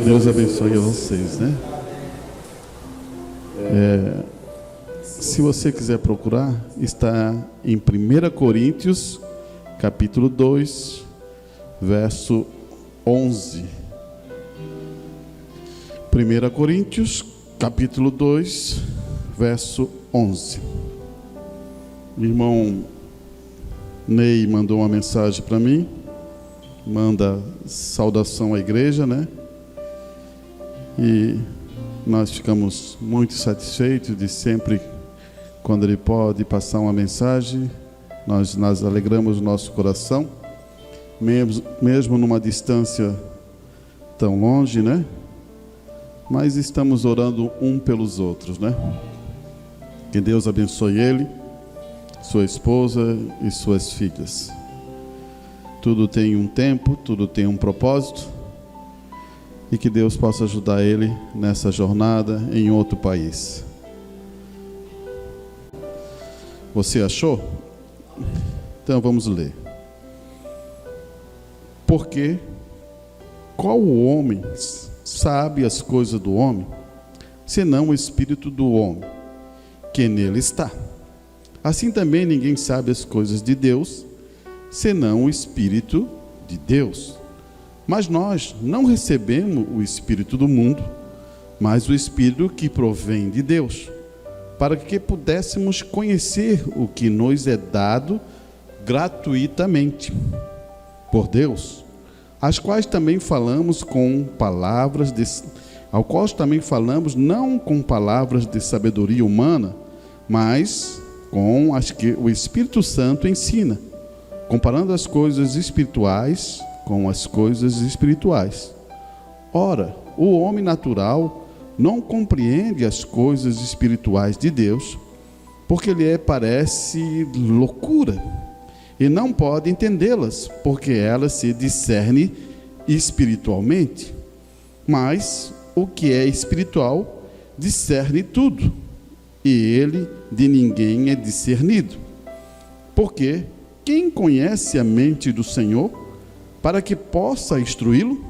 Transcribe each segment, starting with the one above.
Deus abençoe a vocês, né? Se você quiser procurar, está em 1 Coríntios, capítulo 2, verso 11. 1 Coríntios, capítulo 2, verso 11. O irmão Ney mandou uma mensagem para mim, manda saudação à igreja, né? E nós ficamos muito satisfeitos de sempre, quando ele pode passar uma mensagem, nós alegramos o nosso coração, mesmo numa distância tão longe, né? Mas estamos orando um pelos outros, né? Que Deus abençoe ele, sua esposa e suas filhas. Tudo tem um tempo, tudo tem um propósito, e que Deus possa ajudar ele nessa jornada em outro país. Você achou? Então vamos ler. Porque qual homem sabe as coisas do homem, senão o espírito do homem, que nele está? Assim também ninguém sabe as coisas de Deus, senão o espírito de Deus. Mas nós não recebemos o espírito do mundo, mas o espírito que provém de Deus, para que pudéssemos conhecer o que nos é dado gratuitamente por Deus, as quais também falamos com palavras não com palavras de sabedoria humana, mas com as que o Espírito Santo ensina, comparando as coisas espirituais com as coisas espirituais. Ora, o homem natural não compreende as coisas espirituais de Deus, porque lhe parece loucura, e não pode entendê-las, porque elas se discernem espiritualmente. Mas o que é espiritual discerne tudo, e ele de ninguém é discernido. Porque quem conhece a mente do Senhor, para que possa instruí-lo?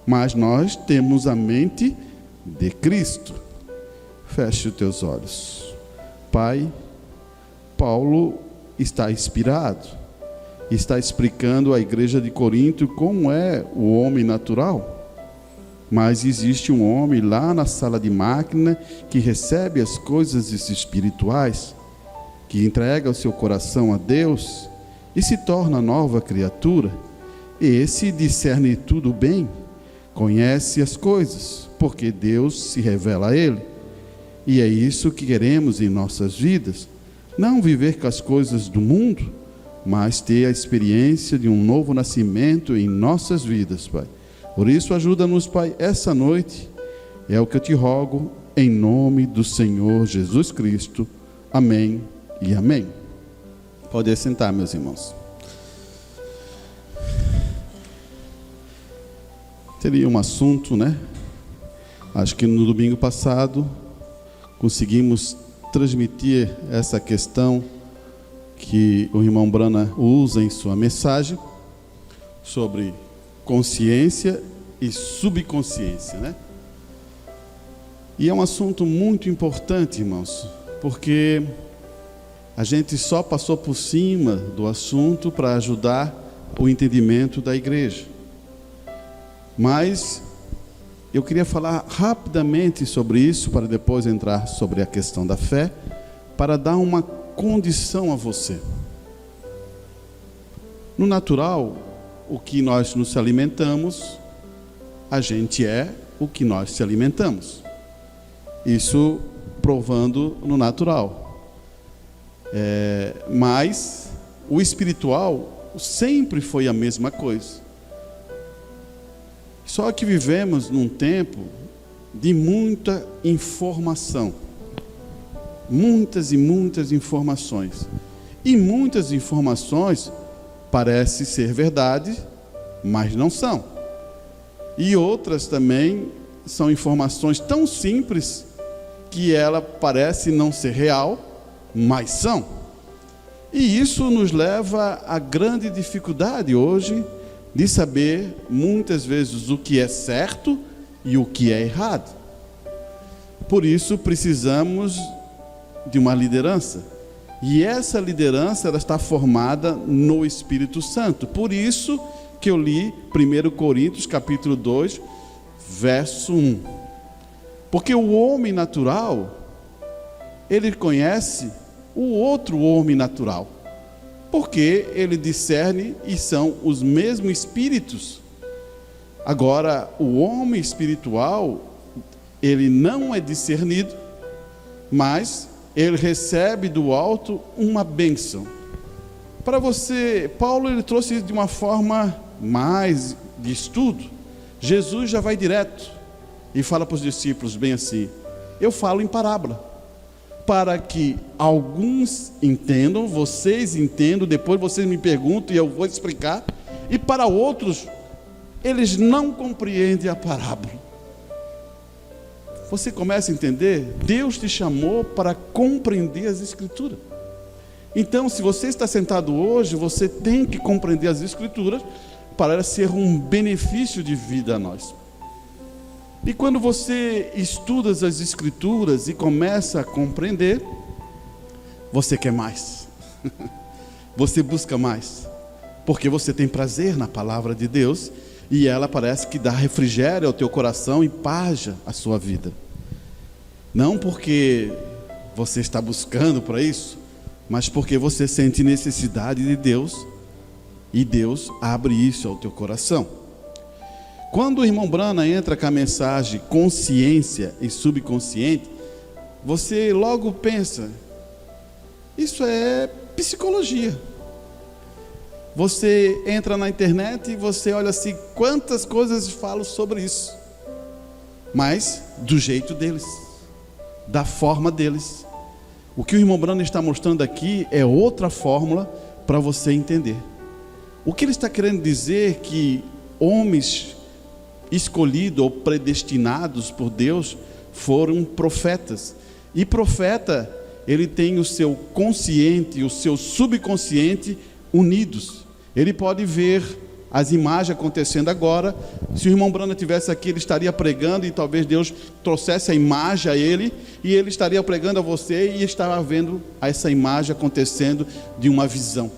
Mas nós temos a mente de Cristo. Feche os teus olhos. Pai, Paulo está inspirado, está explicando à igreja de Corinto como é o homem natural. Mas existe um homem lá na sala de máquina que recebe as coisas espirituais, que entrega o seu coração a Deus e se torna nova criatura. Esse discerne tudo bem, conhece as coisas, porque Deus se revela a ele. E é isso que queremos em nossas vidas, não viver com as coisas do mundo, mas ter a experiência de um novo nascimento em nossas vidas, Pai. Por isso, ajuda-nos, Pai, essa noite, é o que eu te rogo, em nome do Senhor Jesus Cristo. Amém e amém. Pode sentar, meus irmãos. Teria um assunto, né? Acho que no domingo passado conseguimos transmitir essa questão que o irmão Brana usa em sua mensagem sobre consciência e subconsciência, né? E é um assunto muito importante, irmãos, porque a gente só passou por cima do assunto para ajudar o entendimento da igreja. Mas eu queria falar rapidamente sobre isso, para depois entrar sobre a questão da fé, para dar uma condição a você. No natural, o que nós nos alimentamos, a gente é o que nós se alimentamos. Isso provando no natural. Mas o espiritual sempre foi a mesma coisa. Só que vivemos num tempo de muita informação. Muitas e muitas informações. E muitas informações parecem ser verdade, mas não são. E outras também são informações tão simples que ela parece não ser real, mas são. E isso nos leva a grande dificuldade hoje de saber muitas vezes o que é certo e o que é errado. Por isso precisamos de uma liderança. E essa liderança ela está formada no Espírito Santo. Por isso que eu li 1 Coríntios capítulo 2, verso 1. Porque o homem natural, ele conhece o outro homem natural. Porque ele discerne e são os mesmos espíritos. Agora, o homem espiritual, ele não é discernido, mas ele recebe do alto uma bênção. Para você, Paulo ele trouxe de uma forma mais de estudo. Jesus já vai direto e fala para os discípulos bem assim: eu falo em parábola, para que alguns entendam, vocês entendam, depois vocês me perguntam e eu vou explicar, e para outros, eles não compreendem a parábola. Você começa a entender? Deus te chamou para compreender as Escrituras. Então, se você está sentado hoje, você tem que compreender as Escrituras para ser um benefício de vida a nós. E quando você estuda as Escrituras e começa a compreender, você quer mais. Você busca mais. Porque você tem prazer na palavra de Deus e ela parece que dá refrigério ao teu coração e paja a sua vida. Não porque você está buscando para isso, mas porque você sente necessidade de Deus e Deus abre isso ao teu coração. Quando o irmão Brana entra com a mensagem consciência e subconsciente, você logo pensa, isso é psicologia. Você entra na internet e você olha assim, quantas coisas falam sobre isso, mas do jeito deles, da forma deles. O que o irmão Brana está mostrando aqui é outra fórmula para você entender. O que ele está querendo dizer é que homens escolhidos ou predestinados por Deus foram profetas. E profeta, ele tem o seu consciente e o seu subconsciente unidos. Ele pode ver as imagens acontecendo agora. Se o irmão Brana estivesse aqui, ele estaria pregando e talvez Deus trouxesse a imagem a ele e ele estaria pregando a você e estava vendo essa imagem acontecendo de uma visão.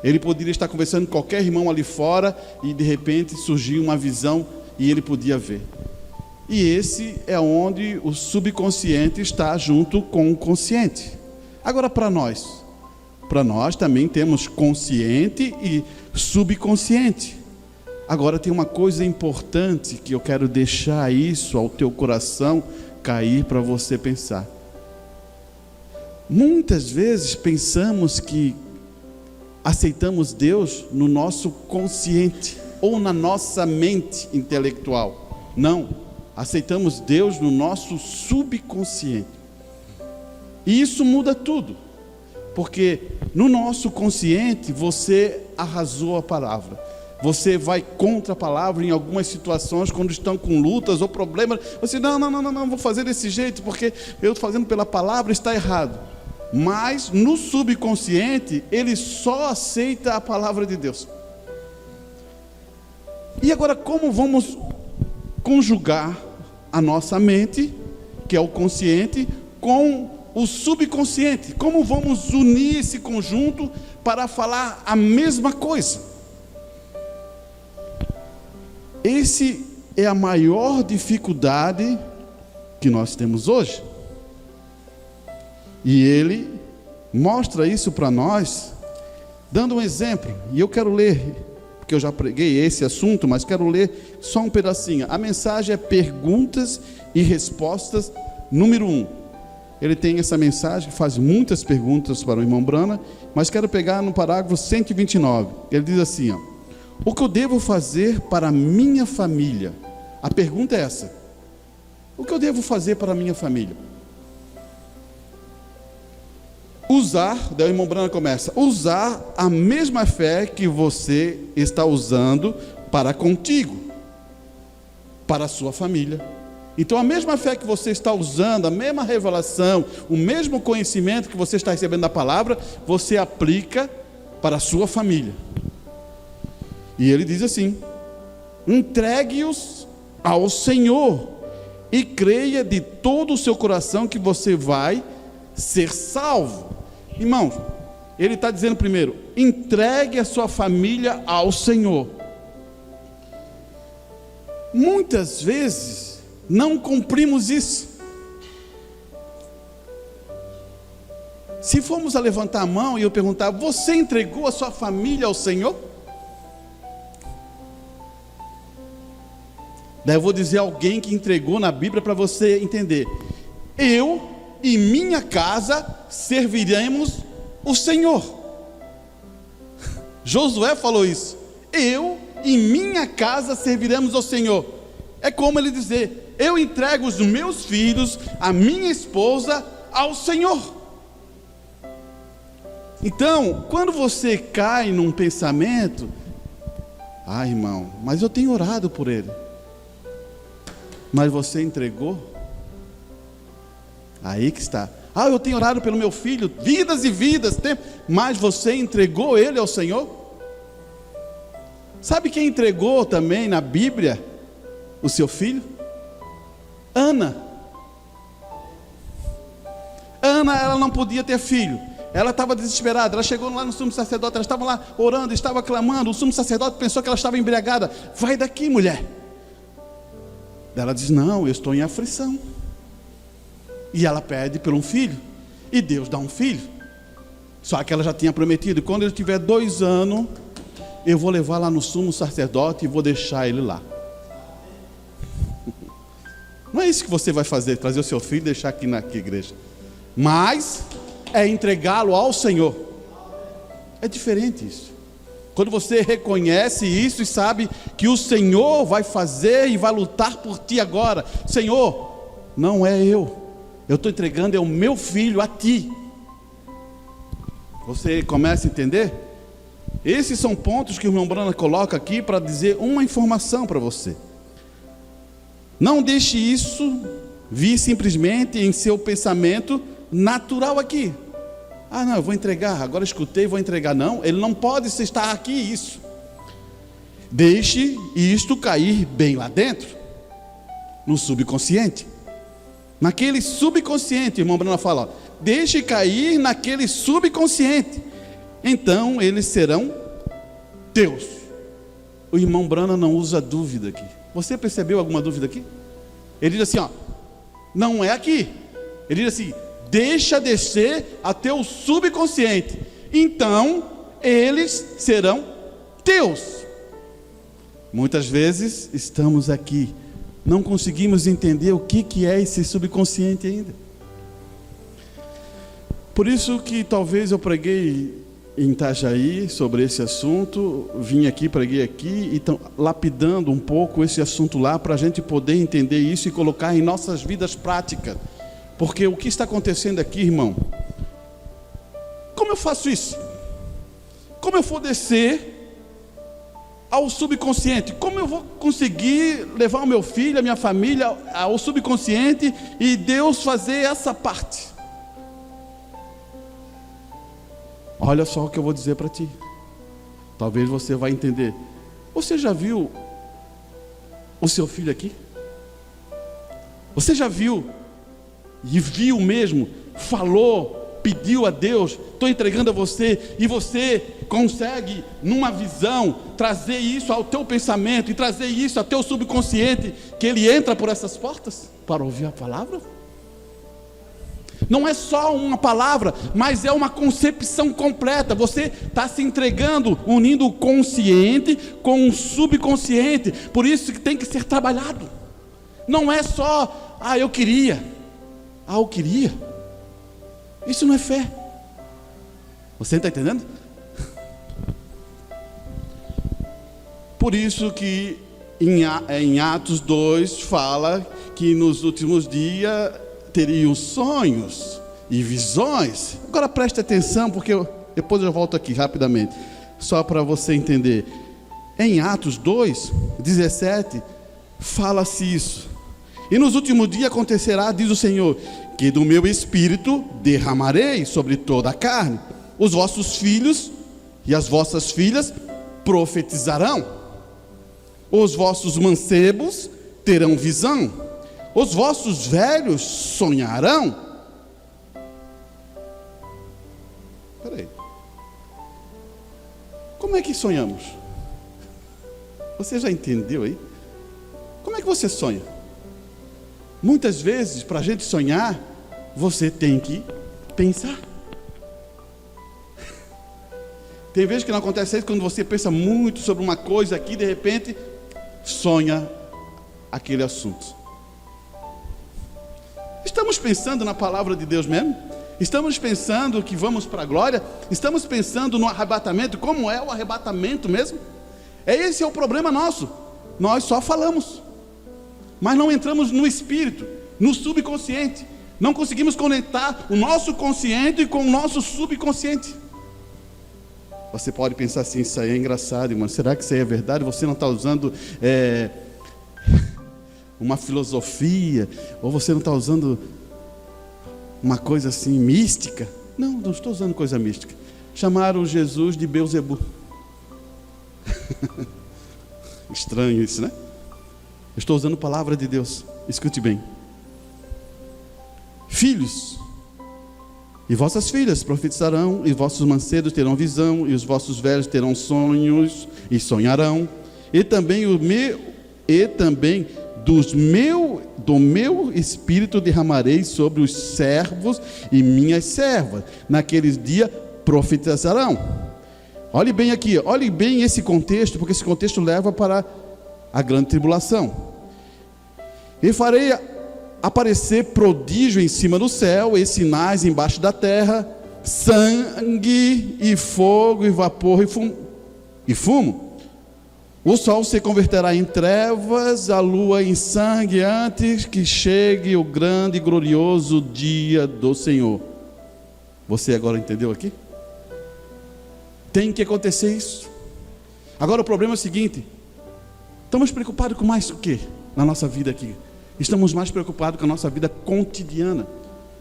Ele poderia estar conversando com qualquer irmão ali fora e de repente surgiu uma visão e ele podia ver. E esse é onde o subconsciente está junto com o consciente. Agora para nós também temos consciente e subconsciente. Agora tem uma coisa importante que eu quero deixar isso ao teu coração cair para você pensar. Muitas vezes pensamos que aceitamos Deus no nosso consciente ou na nossa mente intelectual. Não, aceitamos Deus no nosso subconsciente. E isso muda tudo, porque no nosso consciente você arrasou a palavra. Você vai contra a palavra em algumas situações, quando estão com lutas ou problemas. Você não, vou fazer desse jeito, porque eu estou fazendo pela palavra, está errado. Mas no subconsciente, ele só aceita a palavra de Deus. E agora, como vamos conjugar a nossa mente, que é o consciente, com o subconsciente? Como vamos unir esse conjunto para falar a mesma coisa? Esse é a maior dificuldade que nós temos hoje. E ele mostra isso para nós, dando um exemplo. E eu quero ler porque eu já preguei esse assunto, mas quero ler só um pedacinho. A mensagem é perguntas e respostas, número 1. Ele tem essa mensagem, faz muitas perguntas para o irmão Brana, mas quero pegar no parágrafo 129. Ele diz assim, ó: o que eu devo fazer para a minha família? A pergunta é essa: o que eu devo fazer para a minha família? Daí o irmão Brana começa: usar a mesma fé que você está usando para contigo, para a sua família. Então a mesma fé que você está usando, a mesma revelação, o mesmo conhecimento que você está recebendo da palavra, você aplica para a sua família. E ele diz assim: entregue-os ao Senhor e creia de todo o seu coração que você vai ser salvo. Irmãos, ele está dizendo primeiro: entregue a sua família ao Senhor. Muitas vezes não cumprimos isso. Se formos a levantar a mão e eu perguntar: você entregou a sua família ao Senhor? Daí eu vou dizer alguém que entregou na Bíblia para você entender: eu e minha casa serviremos o Senhor. Josué falou isso: eu e minha casa serviremos ao Senhor. É como ele dizer: eu entrego os meus filhos, a minha esposa ao Senhor. Então, quando você cai num pensamento: ah, irmão, mas eu tenho orado por ele. Mas você entregou? Aí que está. Ah, eu tenho orado pelo meu filho, vidas e vidas, mas você entregou ele ao Senhor? Sabe quem entregou também na Bíblia o seu filho? Ana. Ana, ela não podia ter filho. Ela estava desesperada. Ela chegou lá no sumo sacerdote. Ela estava lá orando, estava clamando. O sumo sacerdote pensou que ela estava embriagada. Vai daqui, mulher. Ela diz: não, eu estou em aflição. E ela pede por um filho, e Deus dá um filho. Só que ela já tinha prometido: quando ele tiver 2 anos, eu vou levar lá no sumo sacerdote e vou deixar ele lá. Não é isso que você vai fazer, trazer o seu filho e deixar aqui na igreja, mas é entregá-lo ao Senhor. É diferente isso. Quando você reconhece isso e sabe que o Senhor vai fazer e vai lutar por ti agora. Senhor, não é eu estou entregando, é o meu filho a ti. Você começa a entender? Esses são pontos que o irmão Brana coloca aqui para dizer uma informação para você. Não deixe isso vir simplesmente em seu pensamento natural aqui. Ah, não, eu vou entregar, agora escutei, vou entregar. Não, ele não pode estar aqui isso. Deixe isto cair bem lá dentro, no subconsciente. Naquele subconsciente, o irmão Brana fala, ó, deixe cair naquele subconsciente. Então eles serão teus. O irmão Brana não usa dúvida aqui. Você percebeu alguma dúvida aqui? Ele diz assim, ó, não é aqui. Ele diz assim: deixa descer até o subconsciente. Então eles serão teus. Muitas vezes estamos aqui, não conseguimos entender o que é esse subconsciente ainda. Por isso que talvez eu preguei em Itajaí sobre esse assunto, vim aqui, preguei aqui, e lapidando um pouco esse assunto lá, para a gente poder entender isso e colocar em nossas vidas práticas. Porque o que está acontecendo aqui, irmão? Como eu faço isso? Como eu vou descer ao subconsciente? Como eu vou conseguir levar o meu filho, a minha família ao subconsciente e Deus fazer essa parte? Olha só o que eu vou dizer para ti. Talvez você vai entender. Você já viu o seu filho aqui? Você já viu? E viu mesmo? Falou, pediu a Deus, estou entregando a você, e você consegue, numa visão, trazer isso ao teu pensamento, e trazer isso ao teu subconsciente, que ele entra por essas portas, para ouvir a palavra? Não é só uma palavra, mas é uma concepção completa. Você está se entregando, unindo o consciente com o subconsciente. Por isso que tem que ser trabalhado. Não é só, eu queria. Eu queria. Isso não é fé. Você está entendendo? Por isso que em Atos 2 fala que nos últimos dias teriam sonhos e visões. Agora preste atenção, porque depois eu volto aqui rapidamente, só para você entender. Em Atos 2, 17, fala-se isso. E nos últimos dias acontecerá, diz o Senhor, que do meu espírito derramarei sobre toda a carne. Os vossos filhos e as vossas filhas profetizarão. Os vossos mancebos terão visão. Os vossos velhos sonharão. Espera aí. Como é que sonhamos? Você já entendeu aí? Como é que você sonha? Muitas vezes, para a gente sonhar, você tem que pensar. Tem vezes que não acontece isso, quando você pensa muito sobre uma coisa aqui, de repente, sonha aquele assunto. Estamos pensando na palavra de Deus mesmo? Estamos pensando que vamos para a glória? Estamos pensando no arrebatamento? Como é o arrebatamento mesmo? Esse é o problema nosso. Nós só falamos, mas não entramos no espírito, no subconsciente. Não conseguimos conectar o nosso consciente com o nosso subconsciente. Você pode pensar assim, isso aí é engraçado, irmão. Será que isso aí é verdade? Você não está usando uma filosofia? Ou você não está usando uma coisa assim mística? Não estou usando coisa mística. Chamaram Jesus de Beuzebu. Estranho isso, né? Eu estou usando a palavra de Deus. Escute bem. Filhos e vossas filhas profetizarão, e vossos mancebos terão visão, e os vossos velhos terão sonhos e sonharão. E também do meu espírito derramarei sobre os servos e minhas servas. Naqueles dias profetizarão. Olhe bem aqui, olhe bem esse contexto, porque esse contexto leva para a grande tribulação. E farei aparecer prodígio em cima do céu, e sinais embaixo da terra, sangue e fogo e vapor e fumo. O sol se converterá em trevas, a lua em sangue, antes que chegue o grande e glorioso dia do Senhor. Você agora entendeu aqui? Tem que acontecer isso. Agora o problema é o seguinte: estamos preocupados com mais o que na nossa vida aqui? Estamos mais preocupados com a nossa vida cotidiana.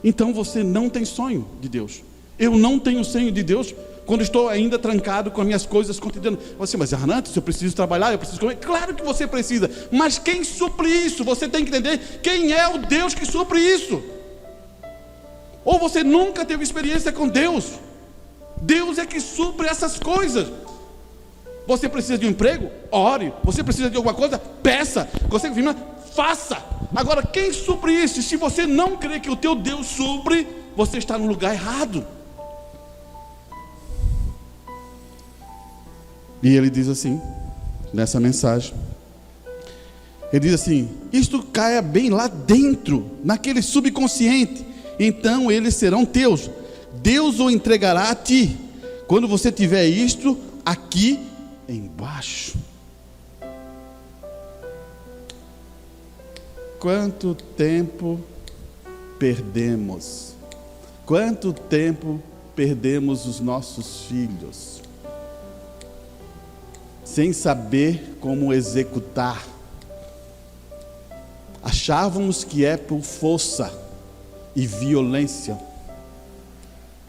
Então você não tem sonho de Deus. Eu não tenho sonho de Deus quando estou ainda trancado com as minhas coisas cotidianas. Você, mas Arnaldo, eu preciso trabalhar, eu preciso comer. Claro que você precisa, mas quem supre isso? Você tem que entender quem é o Deus que supre isso. Ou você nunca teve experiência com Deus. Deus é que supre essas coisas. Você precisa de um emprego? Ore. Você precisa de alguma coisa? Peça. Você faça. Agora, quem supre isso? Se você não crê que o teu Deus supre, você está no lugar errado. E ele diz assim, nessa mensagem, ele diz assim: isto caia bem lá dentro, naquele subconsciente, então eles serão teus. Deus o entregará a ti, quando você tiver isto aqui embaixo. Quanto tempo perdemos? Quanto tempo perdemos os nossos filhos sem saber como executar? Achávamos que é por força e violência.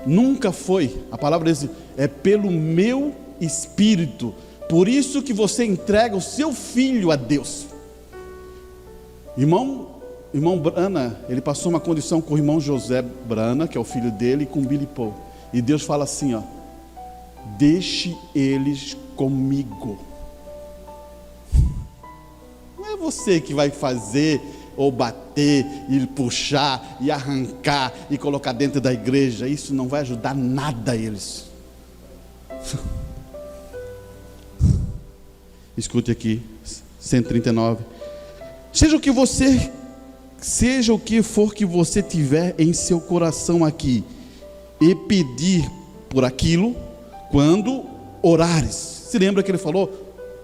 Nunca foi. A palavra diz: é pelo meu espírito. Por isso que você entrega o seu filho a Deus. Irmão Brana, ele passou uma condição com o irmão José Brana, que é o filho dele, e com Billy Paul. E Deus fala assim, ó: deixe eles comigo. Não é você que vai fazer ou bater, e puxar, e arrancar, e colocar dentro da igreja. Isso não vai ajudar nada a eles. Escute aqui, 139. Seja o que for que você tiver em seu coração aqui, e pedir por aquilo, quando orares. Se lembra que ele falou?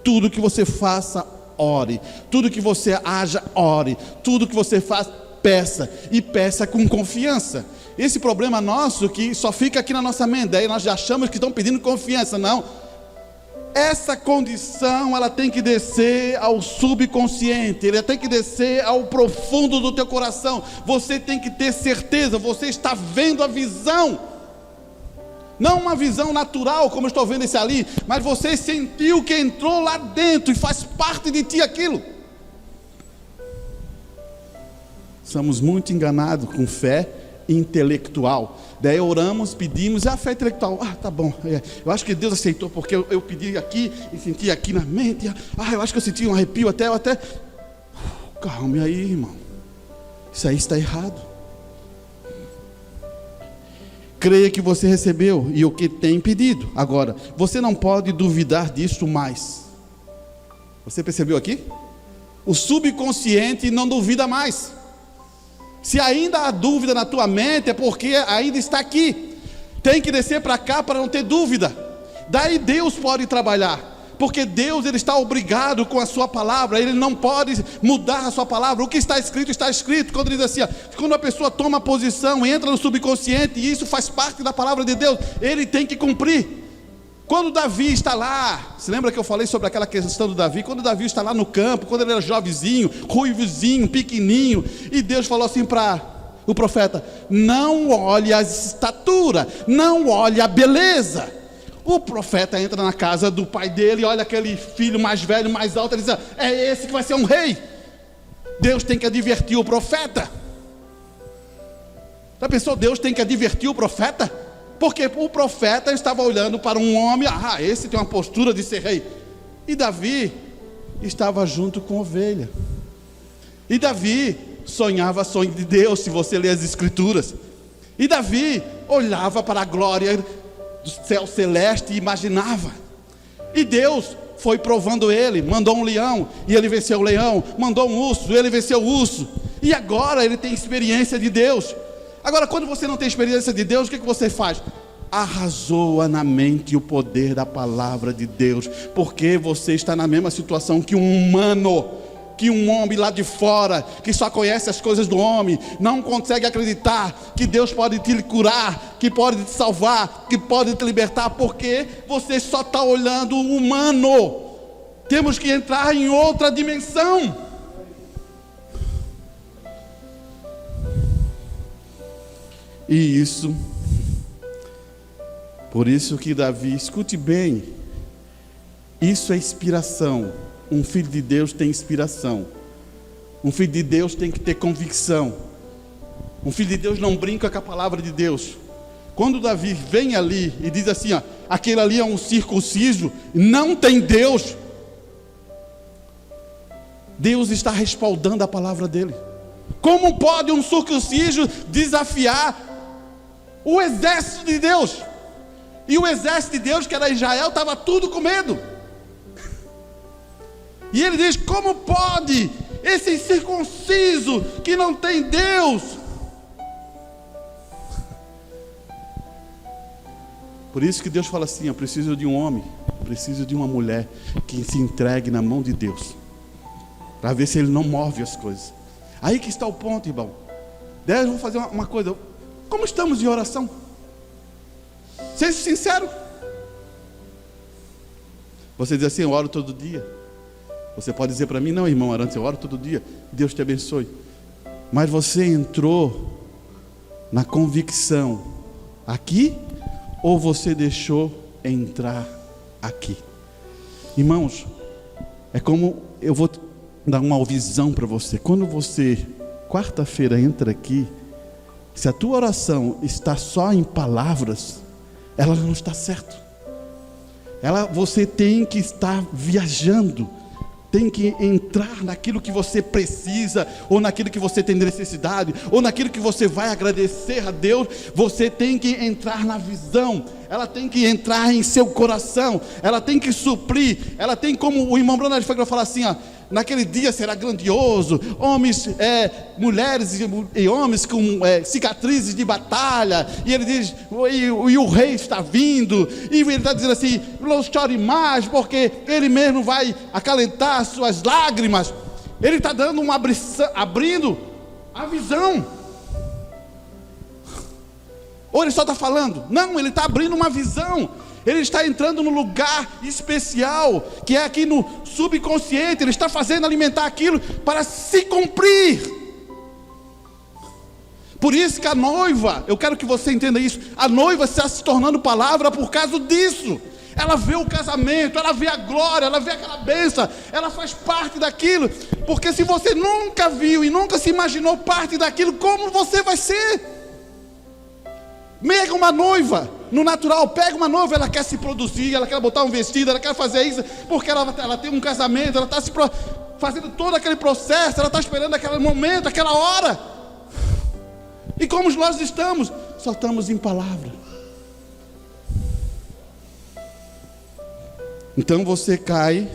Tudo que você faça, ore. Tudo que você haja, ore. Tudo que você faz, peça. E peça com confiança. Esse problema nosso que só fica aqui na nossa mente, daí nós já achamos que estão pedindo confiança. Não. Essa condição, ela tem que descer ao subconsciente, ela tem que descer ao profundo do teu coração. Você tem que ter certeza, você está vendo a visão, não uma visão natural, como eu estou vendo esse ali, mas você sentiu que entrou lá dentro e faz parte de ti aquilo. Somos muito enganados com fé intelectual. Daí oramos, pedimos, a fé intelectual, tá bom, eu acho que Deus aceitou, porque eu pedi aqui, e senti aqui na mente, eu acho que eu senti um arrepio até, calme aí, irmão, isso aí está errado. Creia que você recebeu, e o que tem pedido. Agora, você não pode duvidar disso mais. Você percebeu aqui? O subconsciente não duvida mais. Se ainda há dúvida na tua mente, é porque ainda está aqui. Tem que descer para cá para não ter dúvida. Daí Deus pode trabalhar, porque Deus, ele está obrigado com a sua palavra. Ele não pode mudar a sua palavra. O que está escrito, está escrito. Quando ele diz assim, quando a pessoa toma posição, entra no subconsciente, e isso faz parte da palavra de Deus, ele tem que cumprir. Quando Davi está lá, se lembra que eu falei sobre aquela questão do Davi? Quando Davi está lá no campo, quando ele era jovenzinho, ruivozinho, pequenininho, e Deus falou assim para o profeta: não olhe a estatura, não olhe a beleza. O profeta entra na casa do pai dele, olha aquele filho mais velho, mais alto, ele diz: é esse que vai ser um rei. Deus tem que advertir o profeta. Já pensou? Deus tem que advertir o profeta? Porque o profeta estava olhando para um homem, esse tem uma postura de ser rei. E Davi estava junto com a ovelha. E Davi sonhava sonho de Deus, se você ler as escrituras. E Davi olhava para a glória do céu celeste e imaginava. E Deus foi provando ele, mandou um leão, e ele venceu o leão. Mandou um urso, ele venceu o urso. E agora ele tem experiência de Deus. Agora, quando você não tem experiência de Deus, o que você faz? Arrasou na mente o poder da palavra de Deus, porque você está na mesma situação que um humano, que um homem lá de fora, que só conhece as coisas do homem, não consegue acreditar que Deus pode te curar, que pode te salvar, que pode te libertar, porque você só está olhando o humano. Temos que entrar em outra dimensão. E isso, por isso que Davi, escute bem, isso é inspiração. Um filho de Deus tem inspiração. Um filho de Deus tem que ter convicção. Um filho de Deus não brinca com a palavra de Deus. Quando Davi vem ali e diz assim, aquele ali é um circunciso, não tem Deus. Deus está respaldando a palavra dele. Como pode um circunciso desafiar o exército de Deus? E o exército de Deus, que era Israel, estava tudo com medo. E ele diz: como pode esse incircunciso que não tem Deus? Por isso que Deus fala assim: eu preciso de um homem, preciso de uma mulher que se entregue na mão de Deus, para ver se ele não move as coisas. Aí que está o ponto, irmão. Daí eu vou fazer uma coisa. Como estamos em oração? Seja sincero. Você diz assim: eu oro todo dia. Você pode dizer para mim: não, irmão Arantes, eu oro todo dia, Deus te abençoe. Mas você entrou na convicção aqui, ou você deixou entrar aqui? Irmãos, é como eu vou dar uma visão para você. Quando você, quarta-feira, entra aqui, se a tua oração está só em palavras, ela não está certa. Você tem que estar viajando, tem que entrar naquilo que você precisa, ou naquilo que você tem necessidade, ou naquilo que você vai agradecer a Deus. Você tem que entrar na visão, ela tem que entrar em seu coração, ela tem que suprir, ela tem, como o irmão Bruno foi falar assim, ó, naquele dia será grandioso, homens, mulheres e homens com cicatrizes de batalha, e ele diz, e o rei está vindo, e ele está dizendo assim, não chore mais, porque ele mesmo vai acalentar suas lágrimas. Ele está dando abrindo a visão. Ou ele só está falando? Não, ele está abrindo uma visão. Ele está entrando no lugar especial, que é aqui no subconsciente. Ele está fazendo alimentar aquilo para se cumprir. Por isso que a noiva, eu quero que você entenda isso, a noiva está se tornando palavra por causa disso. Ela vê o casamento, ela vê a glória, ela vê aquela bênção, ela faz parte daquilo. Porque se você nunca viu e nunca se imaginou parte daquilo, como você vai ser? Pega uma noiva, no natural, pega uma noiva, ela quer se produzir, ela quer botar um vestido, ela quer fazer isso, porque ela tem um casamento, ela está fazendo todo aquele processo, ela está esperando aquele momento, aquela hora. E como nós estamos? Só estamos em palavra. Então você cai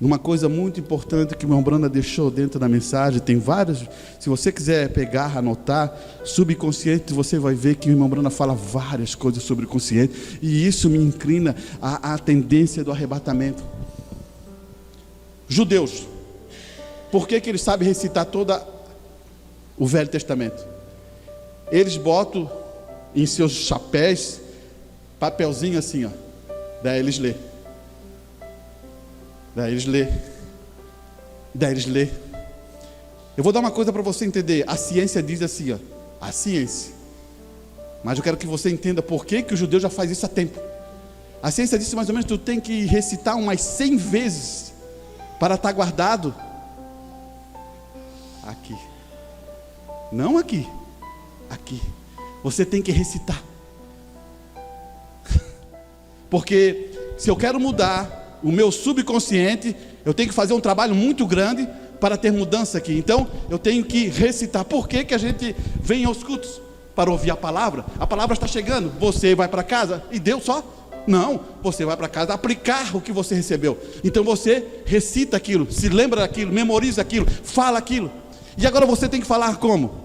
numa coisa muito importante que o irmão Branda deixou dentro da mensagem. Tem várias, se você quiser pegar, anotar, subconsciente, você vai ver que o irmão Branda fala várias coisas sobre o consciente, e isso me inclina à tendência do arrebatamento. Judeus, por que eles sabem recitar todo o Velho Testamento? Eles botam em seus chapéus papelzinho assim, ó. Daí eles lê. Daí eles lê. Eu vou dar uma coisa para você entender. A ciência diz assim, ó, a ciência. Mas eu quero que você entenda por que o judeu já faz isso há tempo. A ciência diz mais ou menos que tu tem que recitar umas 100 vezes para estar guardado aqui. Não aqui. Aqui. Você tem que recitar. Porque se eu quero mudar o meu subconsciente, eu tenho que fazer um trabalho muito grande para ter mudança aqui. Então eu tenho que recitar. Por que a gente vem aos cultos? Para ouvir a palavra. A palavra está chegando, você vai para casa e deu só? Não, você vai para casa aplicar o que você recebeu. Então você recita aquilo, se lembra daquilo, memoriza aquilo, fala aquilo. E agora você tem que falar como?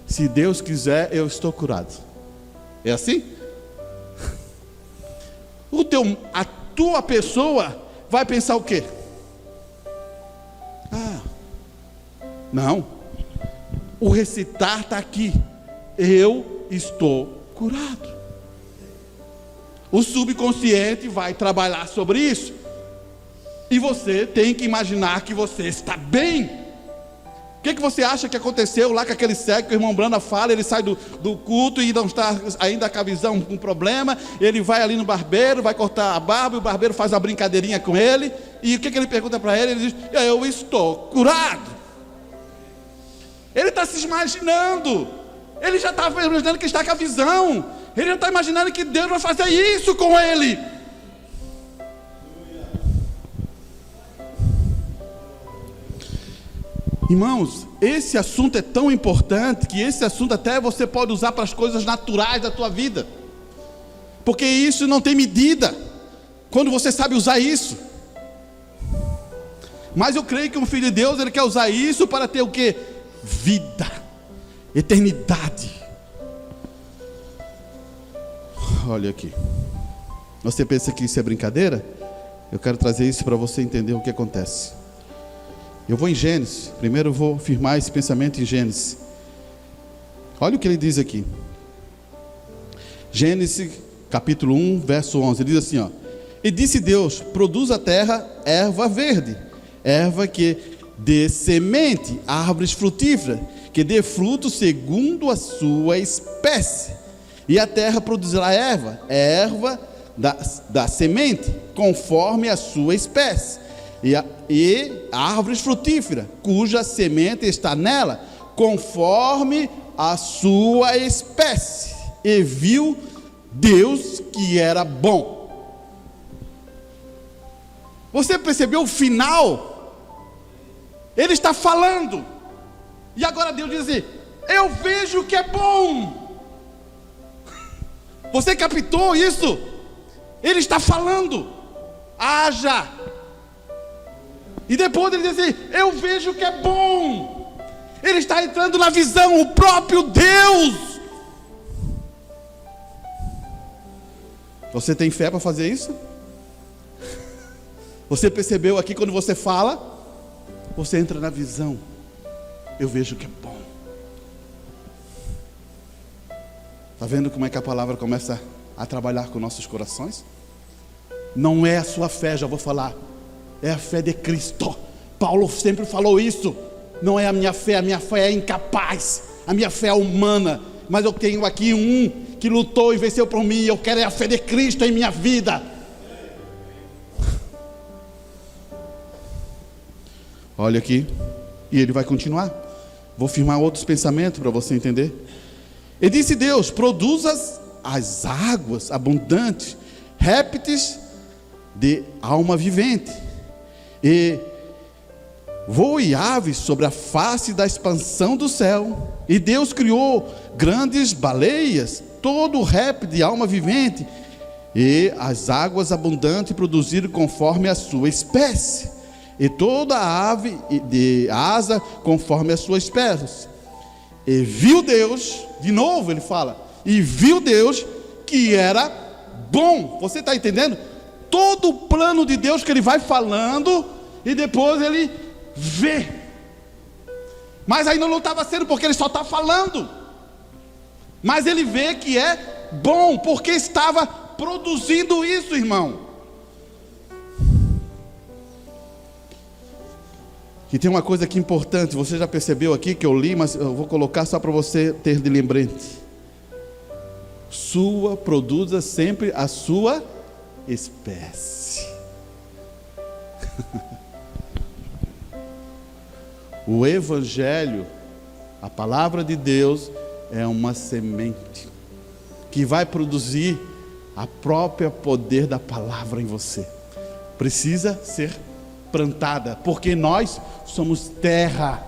Se Deus quiser, eu estou curado. É assim? A tua pessoa vai pensar o quê? Não. O recitar está aqui. Eu estou curado. O subconsciente vai trabalhar sobre isso. E você tem que imaginar que você está bem. O que você acha que aconteceu lá com aquele cego que o irmão Branda fala? Ele sai do culto e não está ainda com a visão com problema. Ele vai ali no barbeiro, vai cortar a barba, e o barbeiro faz uma brincadeirinha com ele. E o que ele pergunta para ele? Ele diz, eu estou curado. Ele está se imaginando. Ele já está imaginando que está com a visão. Ele já está imaginando que Deus vai fazer isso com ele. Irmãos, esse assunto é tão importante que esse assunto até você pode usar para as coisas naturais da tua vida, porque isso não tem medida quando você sabe usar isso. Mas eu creio que um filho de Deus, ele quer usar isso para ter o quê? Vida, eternidade. Olha aqui, você pensa que isso é brincadeira? Eu quero trazer isso para você entender o que acontece. Eu vou em Gênesis, primeiro eu vou firmar esse pensamento em Gênesis. Olha o que ele diz aqui. Gênesis capítulo 1, verso 11, ele diz assim, ó: e disse Deus, produz a terra erva verde, erva que dê semente, árvores frutíferas, que dê fruto segundo a sua espécie. E a terra produzirá erva da semente, conforme a sua espécie. E árvores frutíferas, cuja semente está nela, conforme a sua espécie. E viu Deus que era bom. Você percebeu o final? Ele está falando. E agora Deus diz assim: eu vejo que é bom. Você captou isso? Ele está falando: haja. E depois ele diz assim: eu vejo que é bom. Ele está entrando na visão, o próprio Deus. Você tem fé para fazer isso? Você percebeu aqui quando você fala? Você entra na visão. Eu vejo que é bom. Está vendo como é que a palavra começa a trabalhar com nossos corações? Não é a sua fé, já vou falar. É a fé de Cristo. Paulo sempre falou isso. Não é a minha fé é incapaz. A minha fé é humana. Mas eu tenho aqui um que lutou e venceu por mim. Eu quero a fé de Cristo em minha vida. Olha aqui. E ele vai continuar. Vou firmar outros pensamentos para você entender. E disse Deus: produza as águas abundantes, répteis de alma vivente, e voe aves sobre a face da expansão do céu. E Deus criou grandes baleias, todo réptil de alma vivente, e as águas abundantes produziram conforme a sua espécie, e toda ave de asa conforme a sua espécie. E viu Deus, de novo ele fala, e viu Deus que era bom. Você está entendendo? Todo o plano de Deus que ele vai falando, e depois ele vê. Mas ainda não estava sendo, porque ele só está falando. Mas ele vê que é bom, porque estava produzindo isso, irmão. E tem uma coisa aqui importante, você já percebeu aqui que eu li, mas eu vou colocar só para você ter de lembrete. Produza sempre a sua espécie. O Evangelho, a palavra de Deus, é uma semente que vai produzir a própria poder da palavra em você. Precisa ser plantada, porque nós somos terra.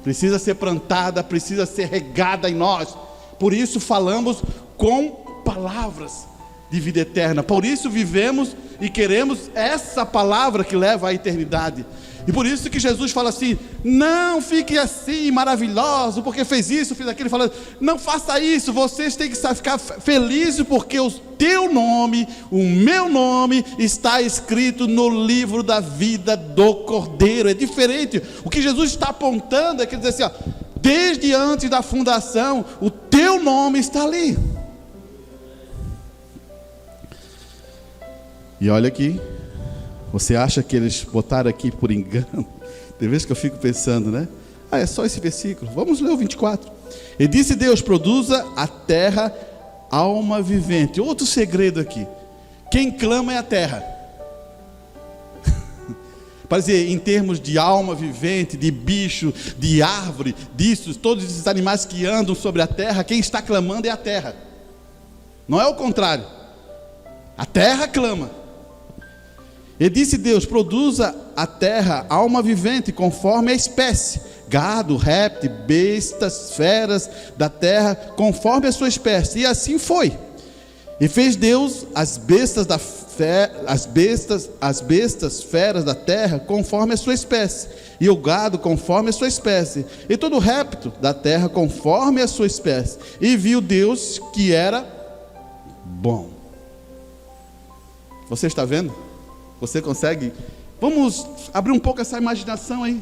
Precisa ser plantada, precisa ser regada em nós. Por isso falamos com palavras de vida eterna. Por isso vivemos e queremos essa palavra que leva à eternidade. E por isso que Jesus fala assim: não fique assim maravilhoso porque fez isso, fez aquilo. Ele fala: não faça isso, vocês têm que ficar felizes porque o teu nome, o meu nome está escrito no livro da vida do Cordeiro. É diferente. O que Jesus está apontando é que ele diz assim: ó, desde antes da fundação, o teu nome está ali. E olha aqui. Você acha que eles botaram aqui por engano? Tem vezes que eu fico pensando, né? É só esse versículo. Vamos ler o 24. E disse Deus: produza a terra alma vivente. Outro segredo aqui: quem clama é a terra. Para dizer, em termos de alma vivente, de bicho, de árvore, disso, todos esses animais que andam sobre a terra, quem está clamando é a terra. Não é o contrário. A terra clama. E disse Deus: produza a terra alma vivente conforme a espécie, gado, réptil, bestas, feras da terra, conforme a sua espécie. E assim foi. E fez Deus as bestas feras da terra conforme a sua espécie, e o gado conforme a sua espécie, e todo réptil da terra conforme a sua espécie. E viu Deus que era bom. Você está vendo? Você consegue? Vamos abrir um pouco essa imaginação aí.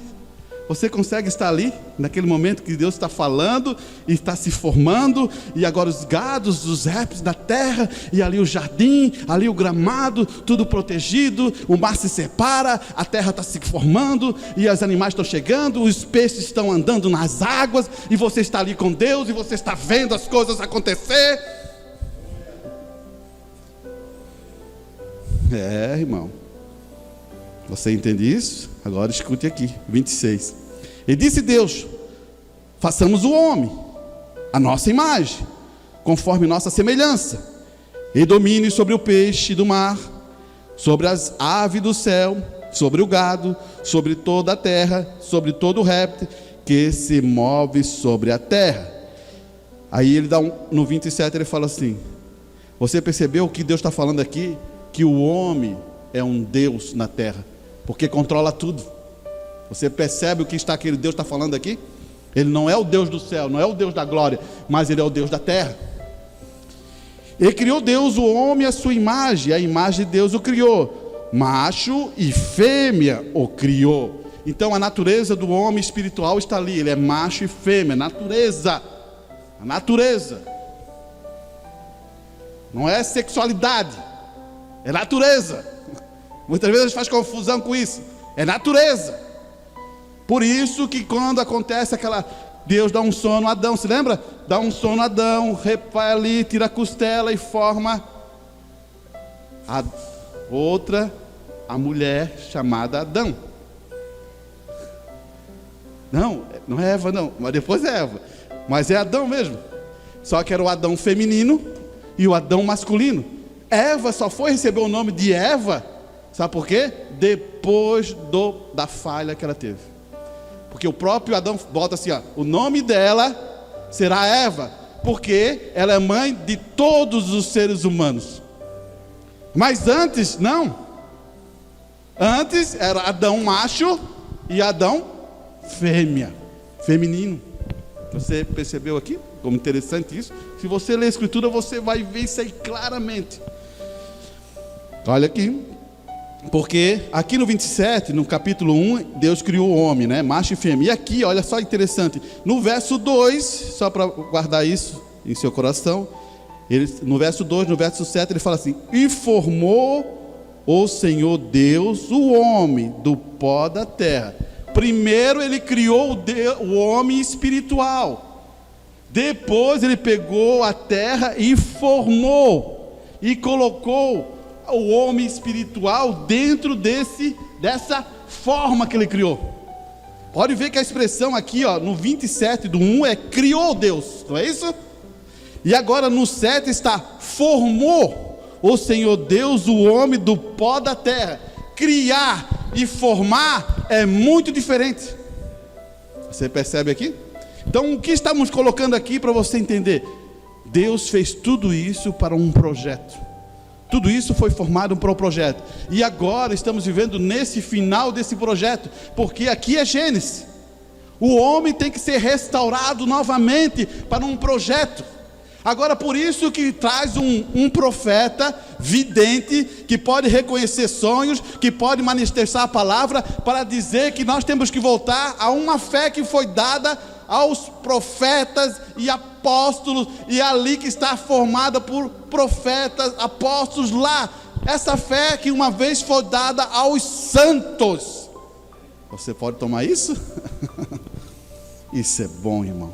Você consegue estar ali, naquele momento que Deus está falando, e está se formando, e agora os gados, os répteis da terra, e ali o jardim, ali o gramado, tudo protegido, o mar se separa, a terra está se formando, e os animais estão chegando, os peixes estão andando nas águas, e você está ali com Deus, e você está vendo as coisas acontecer. Irmão. Você entende isso? Agora escute aqui, 26. E disse Deus: façamos o homem, a nossa imagem, conforme nossa semelhança, e domine sobre o peixe do mar, sobre as aves do céu, sobre o gado, sobre toda a terra, sobre todo o réptil que se move sobre a terra. Aí ele dá no 27 ele fala assim: você percebeu que Deus está falando aqui? Que o homem é um Deus na terra, porque controla tudo. Você percebe o que aquele Deus está falando aqui? Ele não é o Deus do céu, não é o Deus da glória, mas ele é o Deus da terra. E criou Deus o homem à sua imagem, a imagem de Deus o criou, macho e fêmea o criou. Então a natureza do homem espiritual está ali, ele é macho e fêmea, natureza, a natureza, não é sexualidade, é natureza. Muitas vezes a gente faz confusão com isso, é natureza. Por isso que quando acontece aquela, Deus dá um sono a Adão, se lembra? Dá um sono a Adão, vai ali, tira a costela e forma a outra, a mulher chamada Adão. Não é Eva não, mas depois é Eva. Mas é Adão mesmo. Só que era o Adão feminino e o Adão masculino. Eva só foi receber o nome de Eva, sabe por quê? Depois da falha que ela teve. Porque o próprio Adão bota assim, ó, o nome dela será Eva, porque ela é mãe de todos os seres humanos. Mas antes, não. Antes era Adão macho e Adão fêmea, feminino. Você percebeu aqui? Como interessante isso. Se você ler a escritura, você vai ver isso aí claramente. Olha aqui. Porque aqui no 27, no capítulo 1, Deus criou o homem, né? Macho e fêmea. E aqui, olha só interessante, no verso 2, só para guardar isso em seu coração, no verso 2, no verso 7, ele fala assim: e formou o Senhor Deus o homem do pó da terra. Primeiro ele criou o homem espiritual, depois ele pegou a terra e formou, e colocou o homem espiritual dentro dessa forma que ele criou. Pode ver que a expressão aqui, ó, no 27 do 1 é criou Deus, não é isso? E agora no 7 está formou o Senhor Deus o homem do pó da terra. Criar e formar é muito diferente. Você percebe aqui? Então o que estamos colocando aqui para você entender? Deus fez tudo isso para um projeto. Tudo isso foi formado para um projeto. E agora estamos vivendo nesse final desse projeto. Porque aqui é Gênesis. O homem tem que ser restaurado novamente para um projeto. Agora por isso que traz um profeta vidente, que pode reconhecer sonhos, que pode manifestar a palavra, para dizer que nós temos que voltar a uma fé que foi dada aos profetas e apóstolos, e ali que está formada por profetas, apóstolos lá, essa fé que uma vez foi dada aos santos. Você pode tomar isso? Isso é bom, irmão.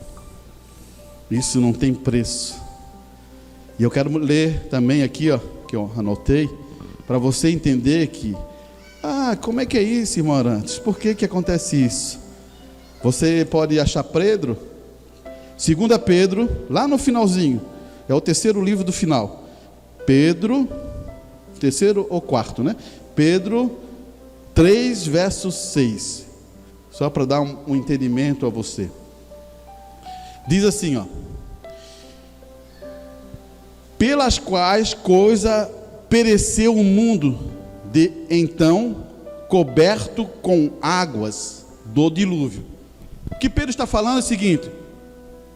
Isso não tem preço. E eu quero ler também aqui, ó, que eu anotei, para você entender que, como é que é isso, irmão Arantes? Por que acontece isso? Você pode achar Pedro, 2 Pedro, lá no finalzinho, é o terceiro livro do final. Pedro, terceiro ou quarto, né? Pedro 3, verso 6. Só para dar um entendimento a você. Diz assim, ó: pelas quais coisa pereceu o mundo, de então coberto com águas do dilúvio. O que Pedro está falando é o seguinte: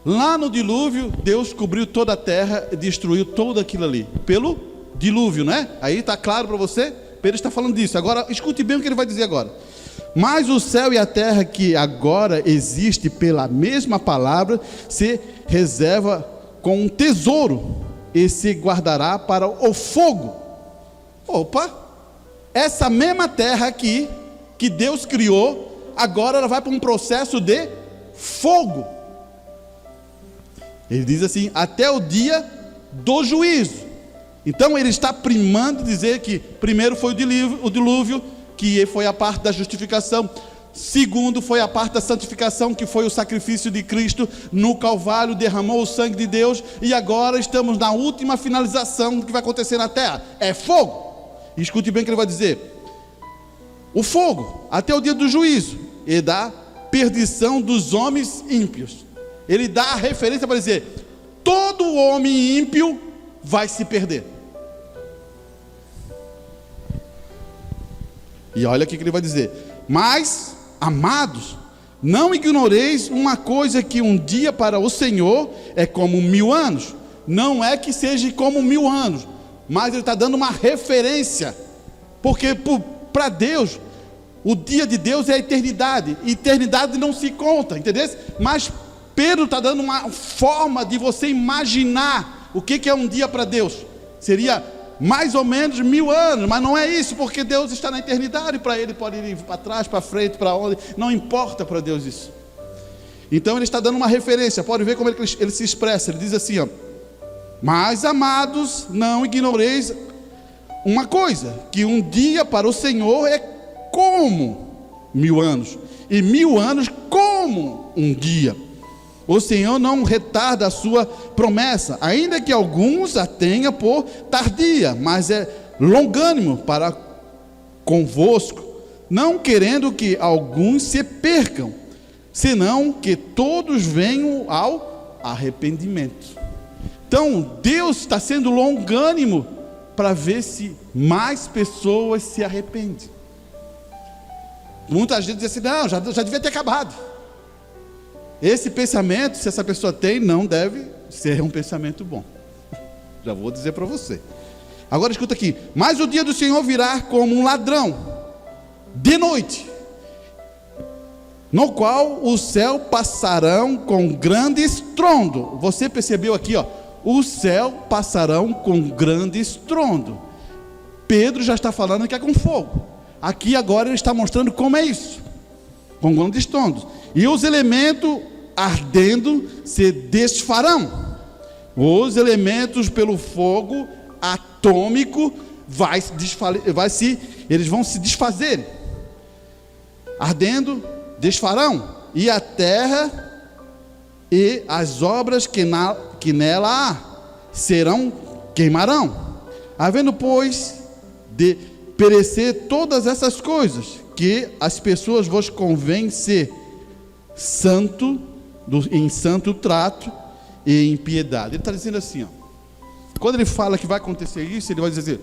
lá no dilúvio, Deus cobriu toda a terra e destruiu tudo aquilo ali, pelo dilúvio, né? Aí está claro para você? Pedro está falando disso. Agora, escute bem o que ele vai dizer agora. Mas o céu e a terra que agora existe pela mesma palavra, se reserva com um tesouro e se guardará para o fogo. Opa! Essa mesma terra aqui, que Deus criou, agora ela vai para um processo de fogo. Ele diz assim: até o dia do juízo. Então ele está primando dizer que primeiro foi o dilúvio, que foi a parte da justificação. Segundo foi a parte da santificação, que foi o sacrifício de Cristo no Calvário, derramou o sangue de Deus. E agora estamos na última finalização do que vai acontecer na terra, é fogo. E escute bem o que ele vai dizer. O fogo, até o dia do juízo, e da perdição dos homens ímpios. Ele dá a referência para dizer: todo homem ímpio vai se perder. E olha o que ele vai dizer: mas, amados, não ignoreis uma coisa, que um dia para o Senhor é como 1000 anos. Não é que seja como 1000 anos, mas ele está dando uma referência, porque para Deus, o dia de Deus é a eternidade. Eternidade não se conta, entendeu? Mas Pedro está dando uma forma de você imaginar o que é um dia para Deus. Seria mais ou menos 1000 anos, mas não é isso, porque Deus está na eternidade. Para ele pode ir para trás, para frente, para onde, não importa para Deus isso. Então ele está dando uma referência. Pode ver como ele se expressa. Ele diz assim, ó: mas, amados, não ignoreis uma coisa, que um dia para o Senhor é como 1000 anos, e 1000 anos como um dia. O Senhor não retarda a sua promessa, ainda que alguns a tenham por tardia, mas é longânimo para convosco, não querendo que alguns se percam, senão que todos venham ao arrependimento. Então Deus está sendo longânimo para ver se mais pessoas se arrependem. Muita gente diz assim: não, já devia ter acabado. Esse pensamento, se essa pessoa tem, não deve ser um pensamento bom. Já vou dizer para você. Agora escuta aqui: mas o dia do Senhor virá como um ladrão, de noite, no qual o céu passarão com grande estrondo. Você percebeu aqui, ó? O céu passarão com grande estrondo. Pedro já está falando que é com fogo. Aqui agora ele está mostrando como é isso, com grande estrondo. E os elementos ardendo se desfarão. Os elementos pelo fogo atômico eles vão se desfazer. Ardendo, desfarão. E a terra e as obras que nela há queimarão. Havendo, pois, de perecer todas essas coisas, que as pessoas vos convém ser em santo trato e em piedade. Ele está dizendo assim, ó, quando ele fala que vai acontecer isso, ele vai dizer: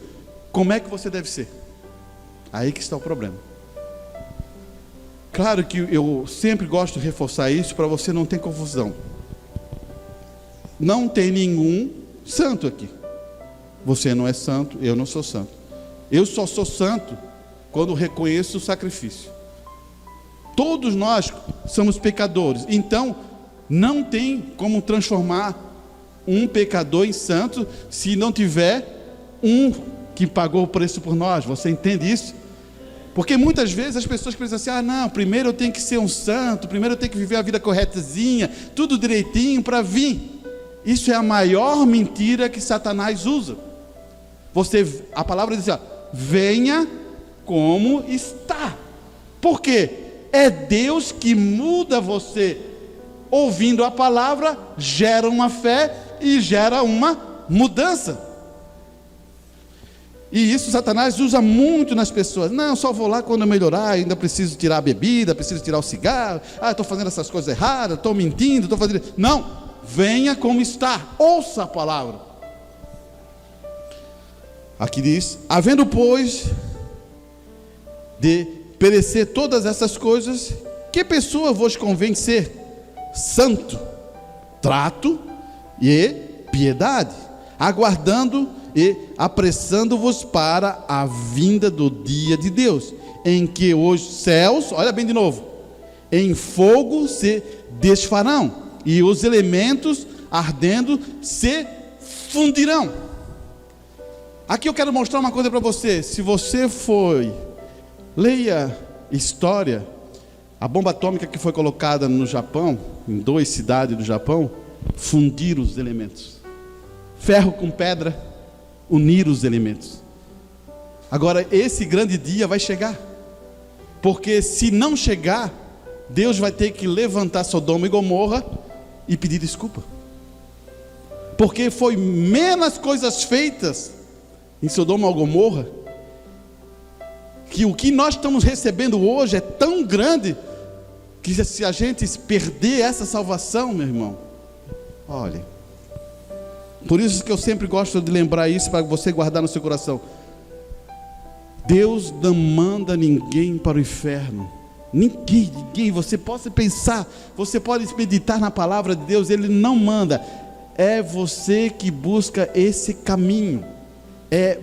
como é que você deve ser? Aí que está o problema. Claro que eu sempre gosto de reforçar isso para você não ter confusão. Não tem nenhum santo aqui. Você não é santo, eu não sou santo. Eu só sou santo quando reconheço o sacrifício. Todos nós somos pecadores. Então, não tem como transformar um pecador em santo se não tiver um que pagou o preço por nós. Você entende isso? Porque muitas vezes as pessoas pensam assim: ah, não, primeiro eu tenho que ser um santo, primeiro eu tenho que viver a vida corretazinha, tudo direitinho para vir. Isso é a maior mentira que Satanás usa. A palavra diz: ó, venha como está. Por quê? É Deus que muda você. Ouvindo a palavra, gera uma fé e gera uma mudança. E isso Satanás usa muito nas pessoas. Não, só vou lá quando eu melhorar, ainda preciso tirar a bebida, preciso tirar o cigarro, estou fazendo essas coisas erradas, estou mentindo, estou fazendo... Não, venha como está, ouça a palavra. Aqui diz: havendo, pois, de perecer todas essas coisas, que pessoa vos convém ser? Santo, trato e piedade, aguardando e apressando-vos para a vinda do dia de Deus, em que os céus, olha bem de novo, em fogo se desfarão, e os elementos ardendo se fundirão. Aqui eu quero mostrar uma coisa para você. Se você leia história, a bomba atômica que foi colocada no Japão, em 2 cidades do Japão, fundiram os elementos. Ferro com pedra, unir os elementos. Agora, esse grande dia vai chegar, porque se não chegar, Deus vai ter que levantar Sodoma e Gomorra e pedir desculpa, porque foi menos coisas feitas em Sodoma e Gomorra que o que nós estamos recebendo hoje é tão grande, que se a gente perder essa salvação, meu irmão, olha, por isso que eu sempre gosto de lembrar isso, para você guardar no seu coração. Deus não manda ninguém para o inferno. Ninguém. Você pode pensar, você pode meditar na palavra de Deus, Ele não manda. É você que busca esse caminho.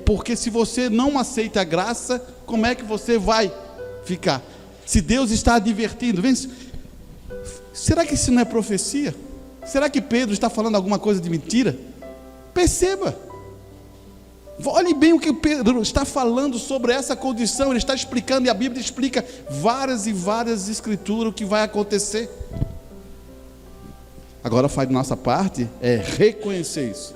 Porque se você não aceita a graça, como é que você vai ficar? Se Deus está advertindo, será que isso não é profecia? Será que Pedro está falando alguma coisa de mentira? Perceba, olhe bem o que Pedro está falando sobre essa condição. Ele está explicando, e a Bíblia explica várias e várias escrituras o que vai acontecer. Agora faz de nossa parte reconhecer isso.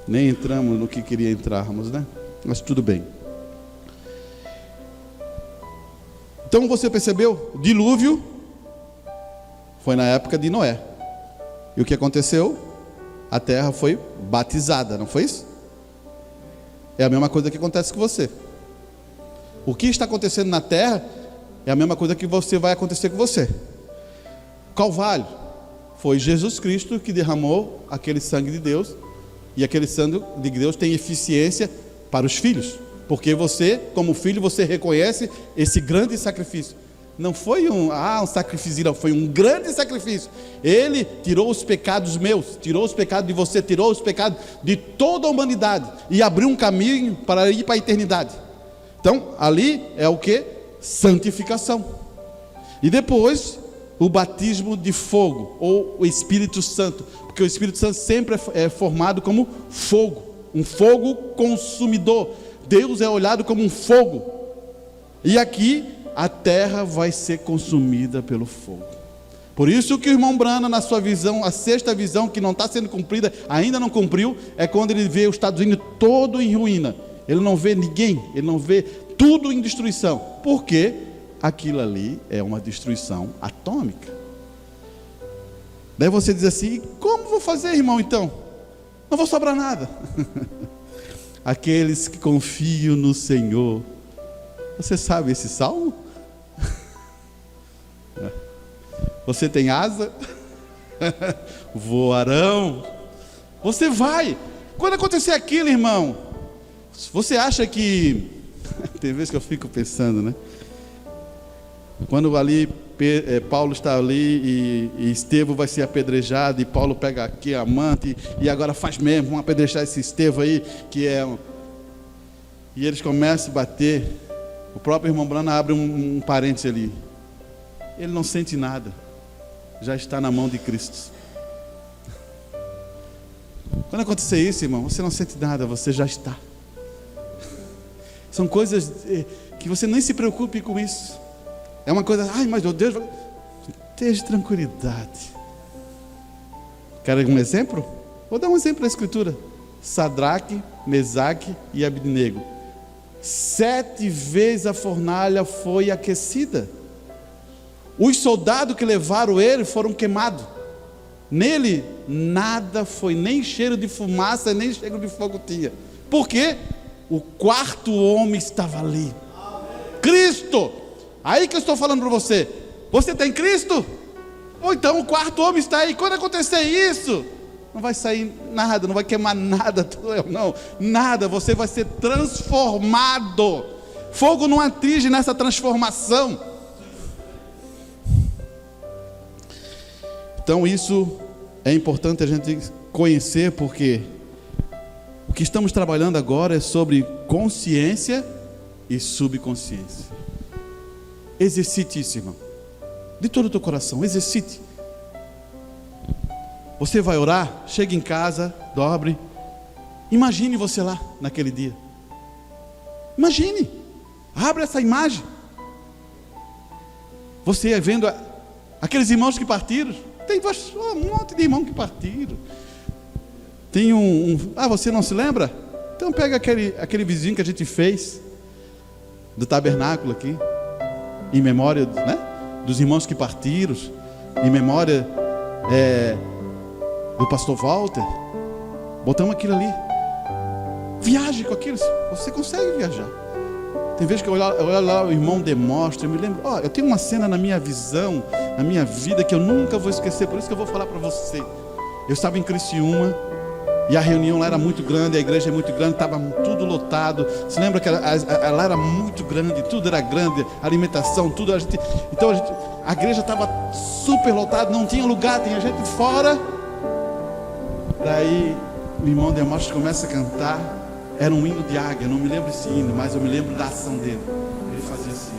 Nem entramos no que queria entrarmos, né? Mas tudo bem. Então você percebeu? O dilúvio foi na época de Noé. E o que aconteceu? A terra foi batizada, não foi isso? É a mesma coisa que acontece com você. O que está acontecendo na terra é a mesma coisa que vai acontecer com você. Calvário foi Jesus Cristo que derramou aquele sangue de Deus. E aquele sangue de Deus tem eficiência para os filhos, porque você, como filho, você reconhece esse grande sacrifício. Não foi um sacrifício, não, foi um grande sacrifício. Ele tirou os pecados meus, tirou os pecados de você, tirou os pecados de toda a humanidade e abriu um caminho para ir para a eternidade. Então, ali é o que? Santificação. E depois, o batismo de fogo, ou o Espírito Santo, porque o Espírito Santo sempre é formado como fogo, um fogo consumidor. Deus é olhado como um fogo, e aqui a terra vai ser consumida pelo fogo. Por isso que o irmão Branham, na sua visão, a sexta visão, que não está sendo cumprida, ainda não cumpriu, é quando ele vê os Estados Unidos todo em ruína. Ele não vê ninguém, ele não vê tudo em destruição. Por quê? Aquilo ali é uma destruição atômica. Daí você diz assim: como vou fazer, irmão, então? Não vou sobrar nada. Aqueles que confiam no Senhor. Você sabe esse salmo? Você tem asa? Voarão. Você vai. Quando acontecer aquilo, irmão, você acha que... Tem vezes que eu fico pensando, né? Quando ali Paulo está ali e Estevão vai ser apedrejado, e Paulo pega aqui a manta e agora faz mesmo, vamos apedrejar esse Estevão aí, e eles começam a bater. O próprio irmão Branham abre um parênteses ali. Ele não sente nada, já está na mão de Cristo. Quando acontecer isso, irmão, você não sente nada, você já está. São coisas que você nem se preocupe com isso. É uma coisa, mas meu Deus, esteja tranquilidade. Quer um exemplo? Vou dar um exemplo da Escritura. Sadraque, Mesaque e Abednego. 7 vezes a fornalha foi aquecida. Os soldados que levaram ele foram queimados. Nele nada foi, nem cheiro de fumaça, nem cheiro de fogo tinha. Por quê? O quarto homem estava ali. Cristo. Aí que eu estou falando para você. Você tem Cristo? Ou então o quarto homem está aí. Quando acontecer isso, não vai sair nada, não vai queimar nada, não, nada. Você vai ser transformado. Fogo não atinge nessa transformação. Então isso é importante a gente conhecer, porque o que estamos trabalhando agora é sobre consciência e subconsciência. Exercite isso, irmão, de todo o teu coração, exercite. Você vai orar, chega em casa, dobre, imagine você lá naquele dia. Imagine, abre essa imagem. Você vendo aqueles irmãos que partiram. Tem um monte de irmãos que partiram. Tem você não se lembra? Então pega aquele vizinho que a gente fez do tabernáculo aqui, em memória, né, dos irmãos que partiram, em memória do pastor Walter. Botamos aquilo ali. Viaje com aquilo. Você consegue viajar. Tem vezes que eu olho lá, o irmão demonstra, eu me lembro, eu tenho uma cena na minha visão, na minha vida, que eu nunca vou esquecer, por isso que eu vou falar para você. Eu estava em Criciúma, e a reunião lá era muito grande, a igreja é muito grande, estava tudo lotado. Você lembra que lá era muito grande, tudo era grande, alimentação, tudo. A igreja estava super lotada, não tinha lugar, tinha gente fora. Daí o irmão Demóstenes começa a cantar. Era um hino de águia, não me lembro esse hino, mas eu me lembro da ação dele. Ele fazia assim.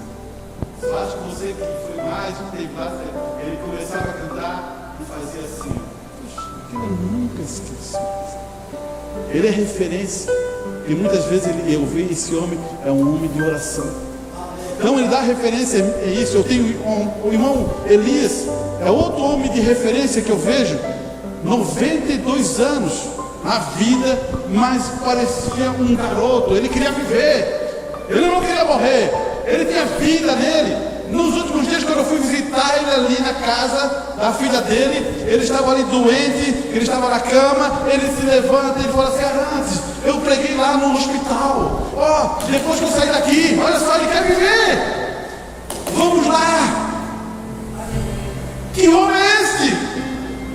Acho que você que foi mais, que teve lá, ele começava a cantar e fazia assim. Puxa, aquilo eu nunca esqueço. Ele é referência. E muitas vezes eu vejo esse homem, é um homem de oração. Então ele dá referência a isso. Eu tenho o irmão Elias, é outro homem de referência que eu vejo. 92 anos na vida, mas parecia um garoto. Ele queria viver, ele não queria morrer, ele tinha vida nele. Nos últimos dias, quando eu fui visitar ele ali na casa da filha dele, ele estava ali doente, ele estava na cama, ele se levanta, ele fala assim: antes eu preguei lá no hospital, depois que eu saí daqui, olha só, ele quer viver, vamos lá. Que homem é esse?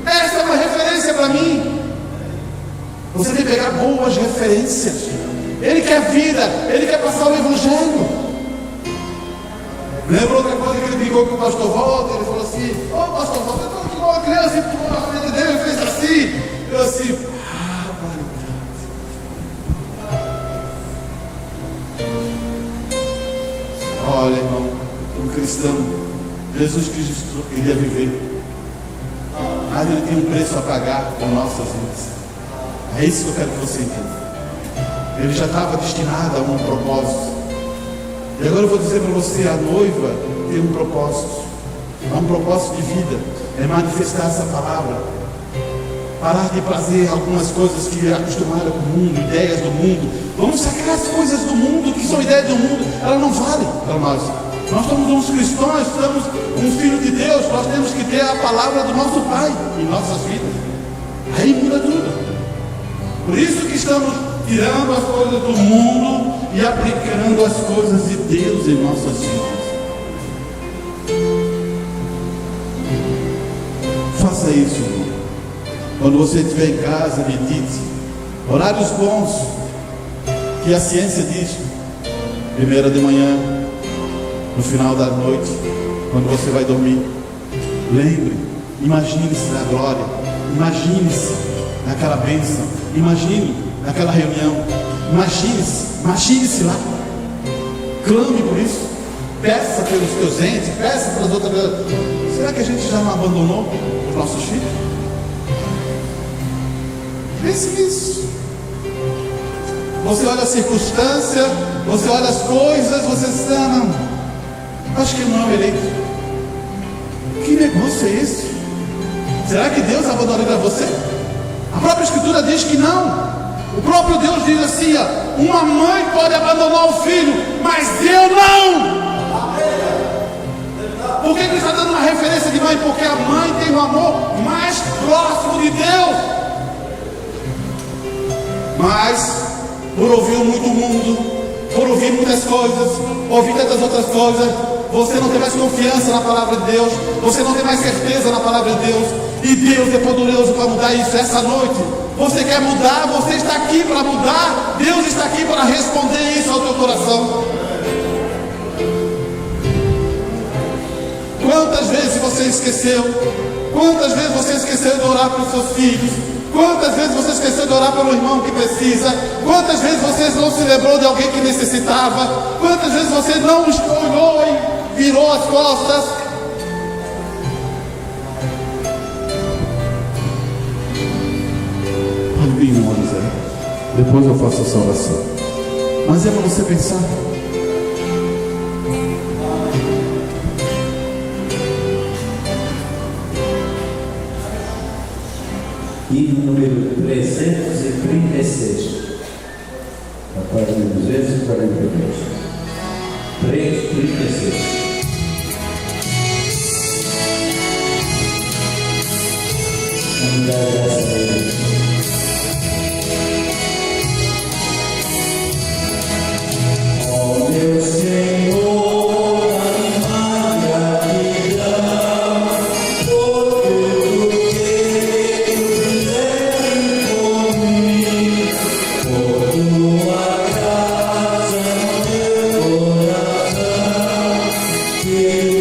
Essa é uma referência para mim. Você tem que pegar boas referências. Ele quer vida, ele quer passar o evangelho. Lembra outra coisa que ele brigou com o pastor Walter? Ele falou assim: pastor Walter, eu estou aqui com uma criança e pulou na frente dele, ele fez assim. Eu assim, olha, irmão, um cristão, Jesus Cristo queria viver, mas ele tem um preço a pagar por nossas vidas. É isso que eu quero que você entenda. Ele já estava destinado a um propósito. E agora eu vou dizer para você: a noiva tem um propósito. Há um propósito de vida. É manifestar essa palavra. Parar de fazer algumas coisas que é acostumada com o mundo, ideias do mundo. Vamos sacar as coisas do mundo, que são ideias do mundo. Elas não valem para nós. Nós somos uns cristãos, somos um filho de Deus. Nós temos que ter a palavra do nosso Pai em nossas vidas. Aí muda tudo. Por isso que estamos tirando as coisas do mundo e aplicando as coisas de Deus em nossas vidas. Faça isso, irmão. Quando você estiver em casa, medite. Horários bons, que a ciência diz: primeira de manhã, no final da noite, quando você vai dormir. Lembre, imagine-se na glória, imagine-se naquela bênção, imagine naquela reunião, imagine-se lá, clame por isso, peça pelos teus entes, peça pelas outras pessoas. Será que a gente já não abandonou os nossos filhos? Pense nisso. Você olha a circunstância, você olha as coisas, você diz: não, acho que não é eleito. Que negócio é esse? Será que Deus abandonaria você? A própria Escritura diz que não. O próprio Deus diz assim: uma mãe pode abandonar o filho, mas eu não. Por que ele está dando uma referência de mãe? Porque a mãe tem um amor mais próximo de Deus. Mas, por ouvir muito mundo, por ouvir muitas coisas, ouvir tantas outras coisas, você não tem mais confiança na palavra de Deus, você não tem mais certeza na palavra de Deus. E Deus é poderoso para mudar isso. Essa noite, você quer mudar, você está aqui para mudar. Deus está aqui para responder isso ao teu coração. Quantas vezes você esqueceu? Quantas vezes você esqueceu de orar pelos seus filhos? Quantas vezes você esqueceu de orar pelo irmão que precisa? Quantas vezes você não se lembrou de alguém que necessitava? Quantas vezes você não olhou e virou as costas? Depois eu faço essa oração. Mas é para você pensar. Hino número 336. A página 242. 336. Vamos dar graças a Deus. Espírito